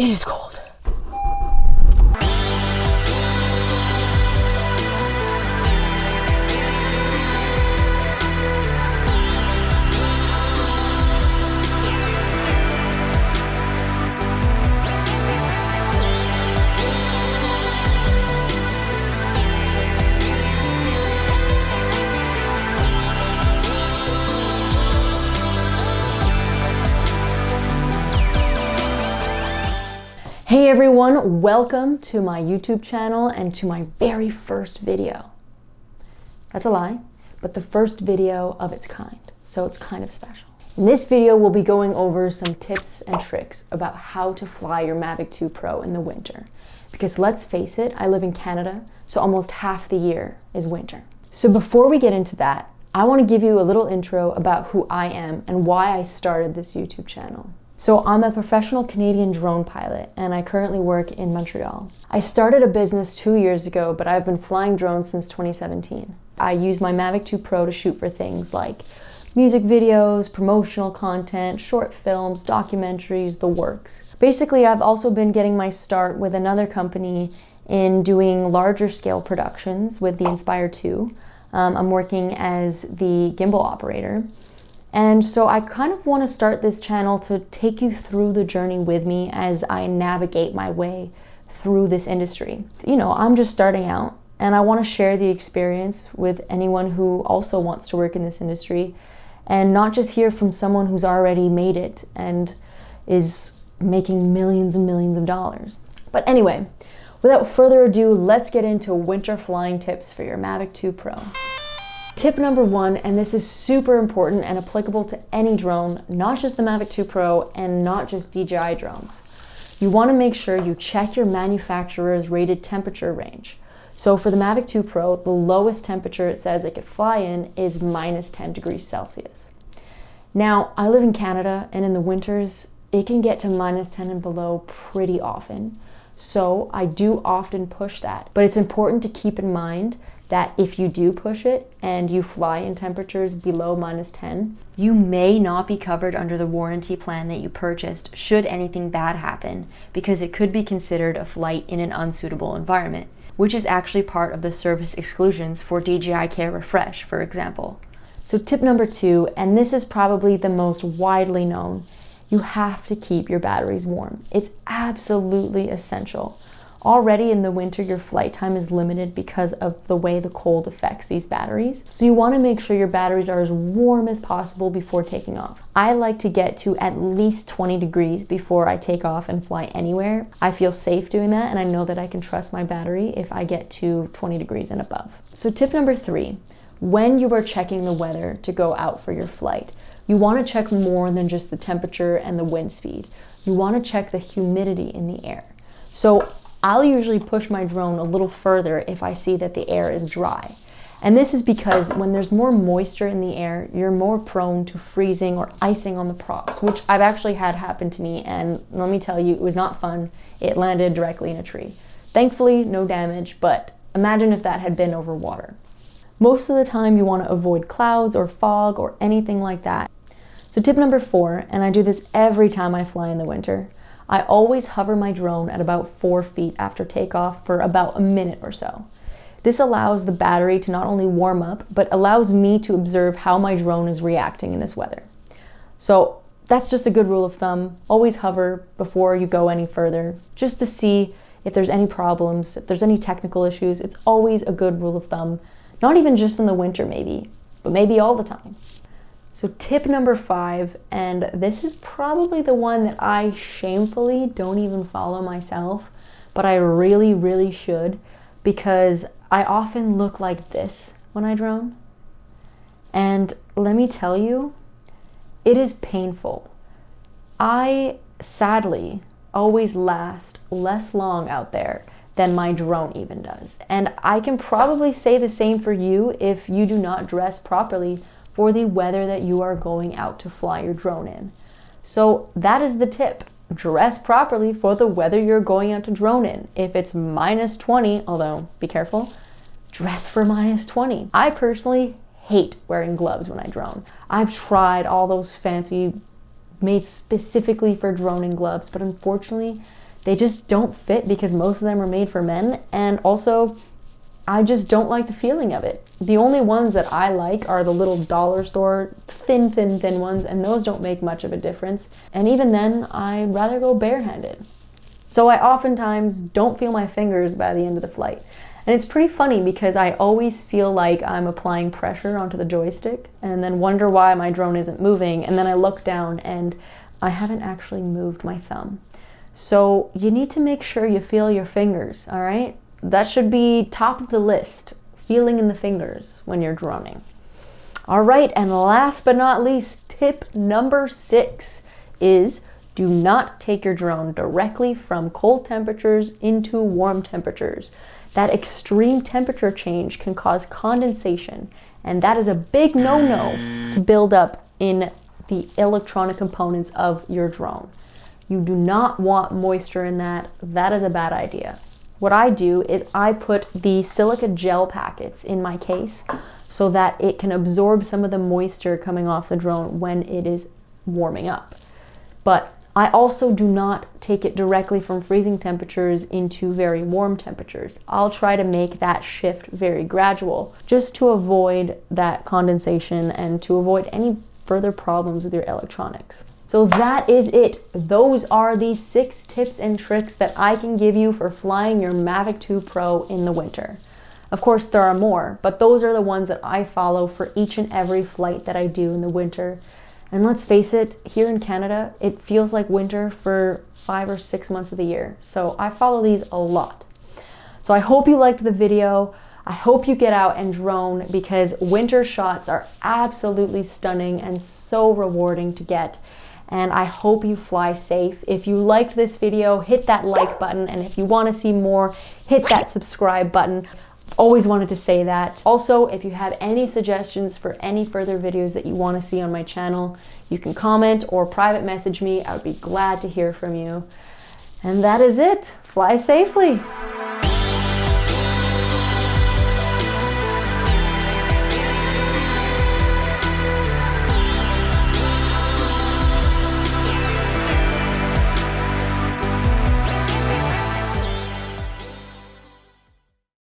It is cold. Hey everyone, welcome to my YouTube channel and to my very first video. That's a lie, but the first video of its kind, so it's kind of special. In this video, we'll be going over some tips and tricks about how to fly your Mavic 2 Pro in the winter. Because let's face it, I live in Canada, so almost half the year is winter. So before we get into that, I want to give you a little intro about who I am and why I started this YouTube channel. So I'm a professional Canadian drone pilot and I currently work in Montreal. I started a business 2 years ago, but I've been flying drones since 2017. I use my Mavic 2 Pro to shoot for things like music videos, promotional content, short films, documentaries, the works. Basically, I've also been getting my start with another company in doing larger scale productions with the Inspire 2. I'm working as the gimbal operator. And so I kind of want to start this channel to take you through the journey with me as I navigate my way through this industry. You know, I'm just starting out and I want to share the experience with anyone who also wants to work in this industry and not just hear from someone who's already made it and is making millions and millions of dollars. But anyway, without further ado, let's get into winter flying tips for your Mavic 2 Pro. Tip number one, and this is super important and applicable to any drone, not just the Mavic 2 Pro and not just DJI drones. You want to make sure you check your manufacturer's rated temperature range. So for the Mavic 2 Pro, the lowest temperature it says it could fly in is minus 10 degrees Celsius. Now, I live in Canada and in the winters, it can get to minus 10 and below pretty often. So I do often push that, but it's important to keep in mind that if you do push it and you fly in temperatures below minus 10, you may not be covered under the warranty plan that you purchased should anything bad happen, because it could be considered a flight in an unsuitable environment, which is actually part of the service exclusions for DJI Care Refresh, for example. So tip number two, and this is probably the most widely known, you have to keep your batteries warm. It's absolutely essential. Already in the winter, your flight time is limited because of the way the cold affects these batteries. So you want to make sure your batteries are as warm as possible before taking off. I like to get to at least 20 degrees before I take off and fly anywhere. I feel safe doing that and I know that I can trust my battery if I get to 20 degrees and above. So tip number three, when you are checking the weather to go out for your flight, you want to check more than just the temperature and the wind speed. You want to check the humidity in the air. So I'll usually push my drone a little further if I see that the air is dry. And this is because when there's more moisture in the air, you're more prone to freezing or icing on the props, which I've actually had happen to me, and let me tell you, it was not fun. It landed directly in a tree. Thankfully, no damage, but imagine if that had been over water. Most of the time you want to avoid clouds or fog or anything like that. So tip number four, and I do this every time I fly in the winter, I always hover my drone at about 4 feet after takeoff for about a minute or so. This allows the battery to not only warm up, but allows me to observe how my drone is reacting in this weather. So that's just a good rule of thumb. Always hover before you go any further, just to see if there's any problems, if there's any technical issues. It's always a good rule of thumb, not even just in the winter maybe, but maybe all the time. So tip number five, and this is probably the one that I shamefully don't even follow myself, but I really, really should, because I often look like this when I drone. And let me tell you, it is painful. I sadly always last less long out there than my drone even does. And I can probably say the same for you if you do not dress properly for the weather that you are going out to fly your drone in. So that is the tip. Dress properly for the weather you're going out to drone in. If it's minus 20, although be careful, dress for minus 20. I personally hate wearing gloves when I drone. I've tried all those fancy made specifically for droning gloves, but unfortunately they just don't fit because most of them are made for men, and also I just don't like the feeling of it. The only ones that I like are the little dollar store thin ones, and those don't make much of a difference. And even then, I'd rather go barehanded. So I oftentimes don't feel my fingers by the end of the flight. And it's pretty funny because I always feel like I'm applying pressure onto the joystick and then wonder why my drone isn't moving. And then I look down and I haven't actually moved my thumb. So you need to make sure you feel your fingers, all right? That should be top of the list, feeling in the fingers when you're droning. All right, and last but not least, tip number 6 is do not take your drone directly from cold temperatures into warm temperatures. That extreme temperature change can cause condensation, and that is a big no-no to build up in the electronic components of your drone. You do not want moisture in that. That is a bad idea. What I do is I put the silica gel packets in my case so that it can absorb some of the moisture coming off the drone when it is warming up. But I also do not take it directly from freezing temperatures into very warm temperatures. I'll try to make that shift very gradual just to avoid that condensation and to avoid any further problems with your electronics. So that is it. Those are the 6 tips and tricks that I can give you for flying your Mavic 2 Pro in the winter. Of course, there are more, but those are the ones that I follow for each and every flight that I do in the winter. And let's face it, here in Canada, it feels like winter for 5 or 6 months of the year. So I follow these a lot. So I hope you liked the video. I hope you get out and drone because winter shots are absolutely stunning and so rewarding to get. And I hope you fly safe. If you liked this video, hit that like button. And if you want to see more, hit that subscribe button. Always wanted to say that. Also, if you have any suggestions for any further videos that you want to see on my channel, you can comment or private message me. I would be glad to hear from you. And that is it. Fly safely.